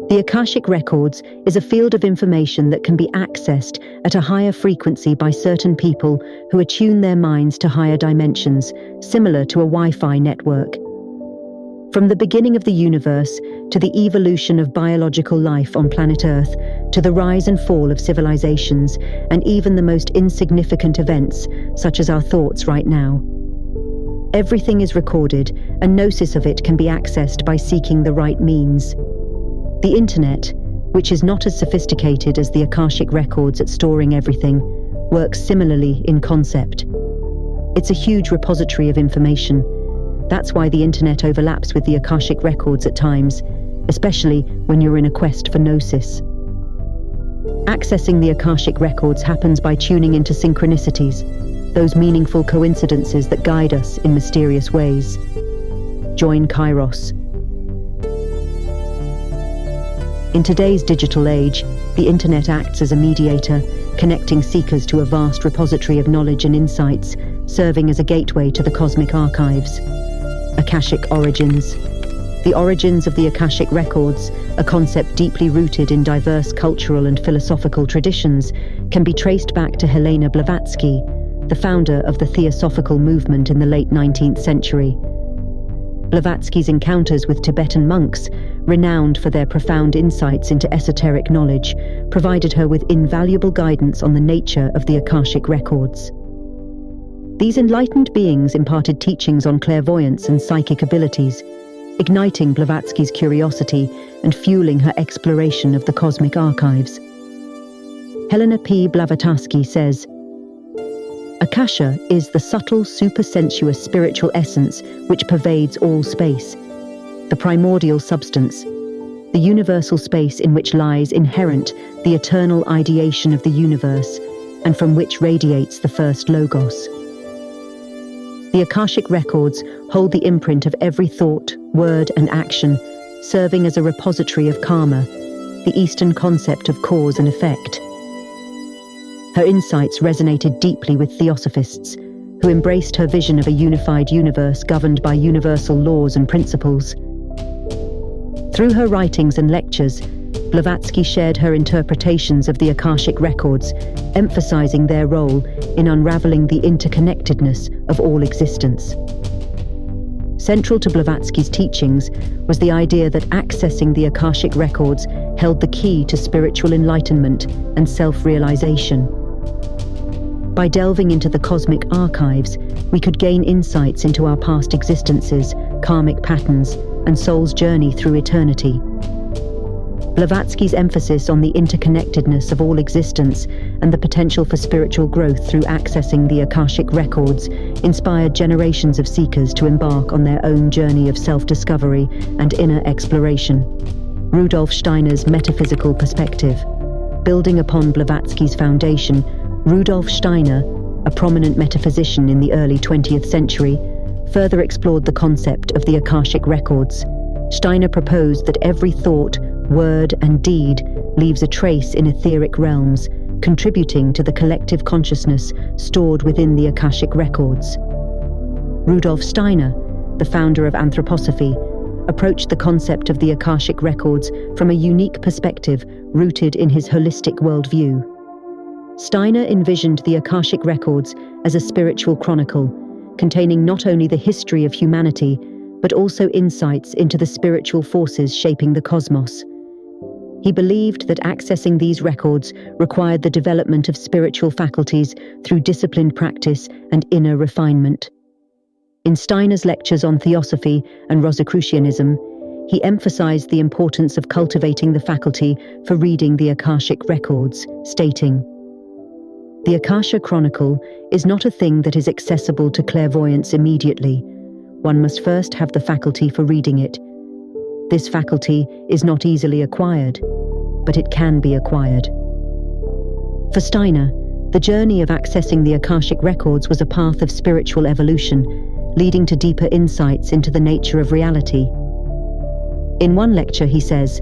The Akashic Records is a field of information that can be accessed at a higher frequency by certain people who attune their minds to higher dimensions, similar to a Wi-Fi network. From the beginning of the universe to the evolution of biological life on planet Earth, to the rise and fall of civilizations, and even the most insignificant events, such as our thoughts right now. Everything is recorded, and gnosis of it can be accessed by seeking the right means. The Internet, which is not as sophisticated as the Akashic Records at storing everything, works similarly in concept. It's a huge repository of information. That's why the Internet overlaps with the Akashic Records at times, especially when you're in a quest for gnosis. Accessing the Akashic Records happens by tuning into synchronicities, those meaningful coincidences that guide us in mysterious ways. Join Kairos. In today's digital age, the Internet acts as a mediator, connecting seekers to a vast repository of knowledge and insights, serving as a gateway to the cosmic archives. Akashic origins. The origins of the Akashic Records, a concept deeply rooted in diverse cultural and philosophical traditions, can be traced back to Helena Blavatsky, the founder of the Theosophical movement in the late 19th century. Blavatsky's encounters with Tibetan monks, renowned for their profound insights into esoteric knowledge, provided her with invaluable guidance on the nature of the Akashic Records. These enlightened beings imparted teachings on clairvoyance and psychic abilities, igniting Blavatsky's curiosity and fueling her exploration of the cosmic archives. Helena P. Blavatsky says, "Akasha is the subtle, supersensuous spiritual essence which pervades all space, the primordial substance, the universal space in which lies inherent the eternal ideation of the universe, and from which radiates the first logos." The Akashic Records hold the imprint of every thought, word, and action, serving as a repository of karma, the Eastern concept of cause and effect. Her insights resonated deeply with theosophists, who embraced her vision of a unified universe governed by universal laws and principles. Through her writings and lectures, Blavatsky shared her interpretations of the Akashic Records, emphasizing their role in unraveling the interconnectedness of all existence. Central to Blavatsky's teachings was the idea that accessing the Akashic Records held the key to spiritual enlightenment and self-realization. By delving into the cosmic archives, we could gain insights into our past existences, karmic patterns, and soul's journey through eternity. Blavatsky's emphasis on the interconnectedness of all existence and the potential for spiritual growth through accessing the Akashic Records inspired generations of seekers to embark on their own journey of self-discovery and inner exploration. Rudolf Steiner's metaphysical perspective. Building upon Blavatsky's foundation, Rudolf Steiner, a prominent metaphysician in the early 20th century, further explored the concept of the Akashic Records. Steiner proposed that every thought, word, and deed leaves a trace in etheric realms, contributing to the collective consciousness stored within the Akashic Records. Rudolf Steiner, the founder of anthroposophy, approached the concept of the Akashic Records from a unique perspective rooted in his holistic worldview. Steiner envisioned the Akashic Records as a spiritual chronicle, containing not only the history of humanity, but also insights into the spiritual forces shaping the cosmos. He believed that accessing these records required the development of spiritual faculties through disciplined practice and inner refinement. In Steiner's lectures on theosophy and Rosicrucianism, he emphasized the importance of cultivating the faculty for reading the Akashic Records, stating, "The Akasha Chronicle is not a thing that is accessible to clairvoyance immediately. One must first have the faculty for reading it. This faculty is not easily acquired, but it can be acquired." For Steiner, the journey of accessing the Akashic Records was a path of spiritual evolution, leading to deeper insights into the nature of reality. In one lecture, he says,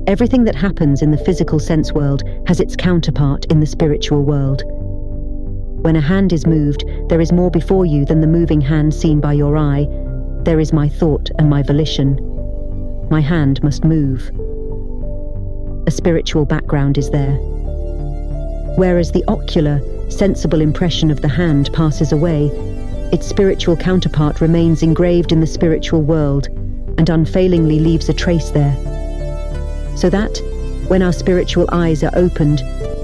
"Everything that happens in the physical sense world has its counterpart in the spiritual world. When a hand is moved, there is more before you than the moving hand seen by your eye. There is my thought and my volition. My hand must move." a spiritual background is there. Whereas the ocular, sensible impression of the hand passes away, its spiritual counterpart remains engraved in the spiritual world and unfailingly leaves a trace there. So that, when our spiritual eyes are opened,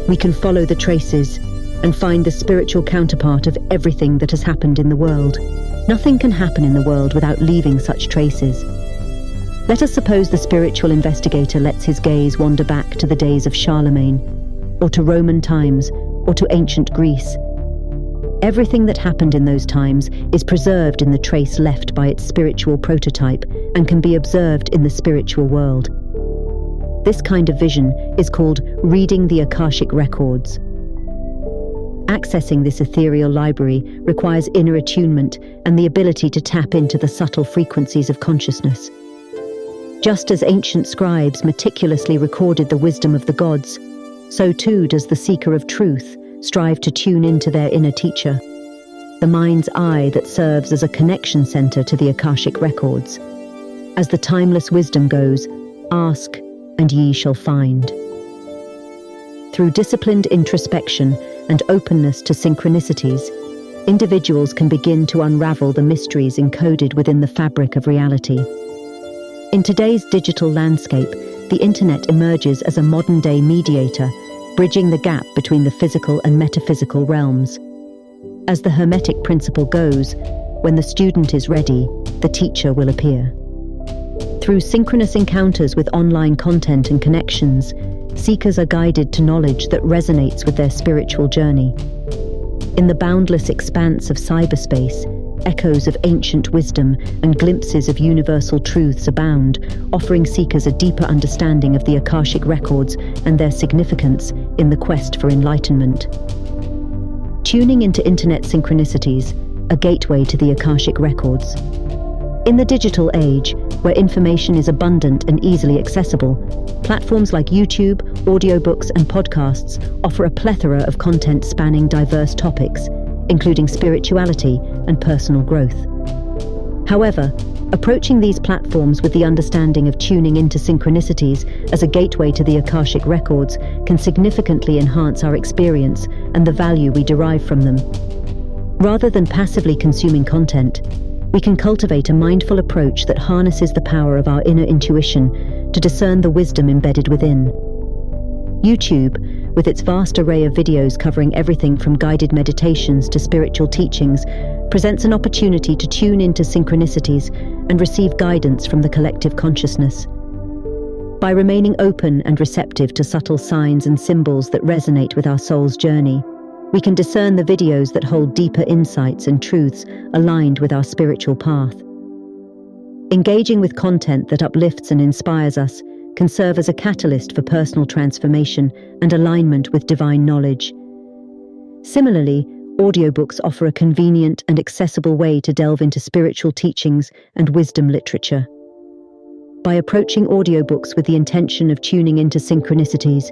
we can follow the traces and find the spiritual counterpart of everything that has happened in the world. Nothing can happen in the world without leaving such traces. Let us suppose the spiritual investigator lets his gaze wander back to the days of Charlemagne, or to Roman times, or to ancient Greece. Everything that happened in those times is preserved in the trace left by its spiritual prototype and can be observed in the spiritual world. This kind of vision is called reading the Akashic Records. Accessing this ethereal library requires inner attunement and the ability to tap into the subtle frequencies of consciousness. Just as ancient scribes meticulously recorded the wisdom of the gods, so too does the seeker of truth strive to tune into their inner teacher, the mind's eye that serves as a connection center to the Akashic Records. As the timeless wisdom goes, ask and ye shall find. Through disciplined introspection and openness to synchronicities, individuals can begin to unravel the mysteries encoded within the fabric of reality. In today's digital landscape, the internet emerges as a modern-day mediator, bridging the gap between the physical and metaphysical realms. As the Hermetic principle goes, when the student is ready, the teacher will appear. Through synchronous encounters with online content and connections, seekers are guided to knowledge that resonates with their spiritual journey. In the boundless expanse of cyberspace, echoes of ancient wisdom and glimpses of universal truths abound, offering seekers a deeper understanding of the Akashic Records and their significance in the quest for enlightenment. Tuning into internet synchronicities, a gateway to the Akashic Records. In the digital age, where information is abundant and easily accessible, platforms like YouTube, audiobooks, and podcasts offer a plethora of content spanning diverse topics, including spirituality and personal growth. However, approaching these platforms with the understanding of tuning into synchronicities as a gateway to the Akashic Records can significantly enhance our experience and the value we derive from them. Rather than passively consuming content, we can cultivate a mindful approach that harnesses the power of our inner intuition to discern the wisdom embedded within. YouTube, with its vast array of videos covering everything from guided meditations to spiritual teachings, presents an opportunity to tune into synchronicities and receive guidance from the collective consciousness. By remaining open and receptive to subtle signs and symbols that resonate with our soul's journey, we can discern the videos that hold deeper insights and truths aligned with our spiritual path. Engaging with content that uplifts and inspires us can serve as a catalyst for personal transformation and alignment with divine knowledge. Similarly, audiobooks offer a convenient and accessible way to delve into spiritual teachings and wisdom literature. By approaching audiobooks with the intention of tuning into synchronicities,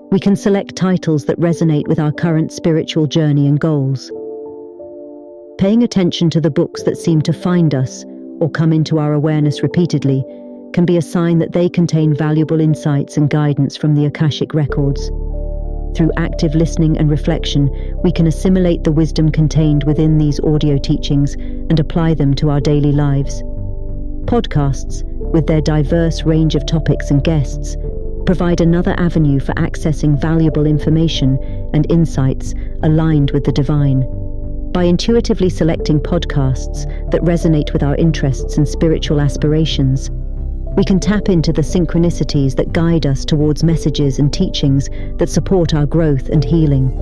we can select titles that resonate with our current spiritual journey and goals. Paying attention to the books that seem to find us or come into our awareness repeatedly can be a sign that they contain valuable insights and guidance from the Akashic Records. Through active listening and reflection, we can assimilate the wisdom contained within these audio teachings and apply them to our daily lives. Podcasts, with their diverse range of topics and guests, provide another avenue for accessing valuable information and insights aligned with the divine. By intuitively selecting podcasts that resonate with our interests and spiritual aspirations, we can tap into the synchronicities that guide us towards messages and teachings that support our growth and healing.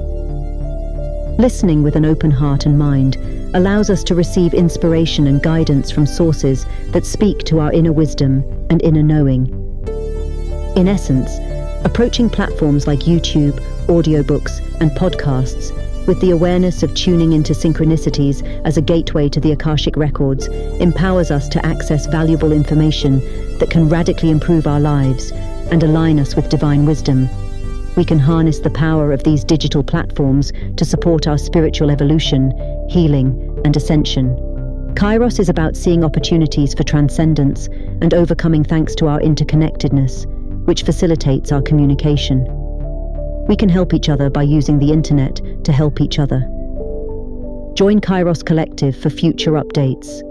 Listening with an open heart and mind allows us to receive inspiration and guidance from sources that speak to our inner wisdom and inner knowing. In essence, approaching platforms like YouTube, audiobooks, and podcasts with the awareness of tuning into synchronicities as a gateway to the Akashic Records empowers us to access valuable information that can radically improve our lives and align us with divine wisdom. We can harness the power of these digital platforms to support our spiritual evolution, healing, and ascension. Kairos is about seeing opportunities for transcendence and overcoming thanks to our interconnectedness, which facilitates our communication. We can help each other by using the internet to help each other. Join Kairos Collective for future updates.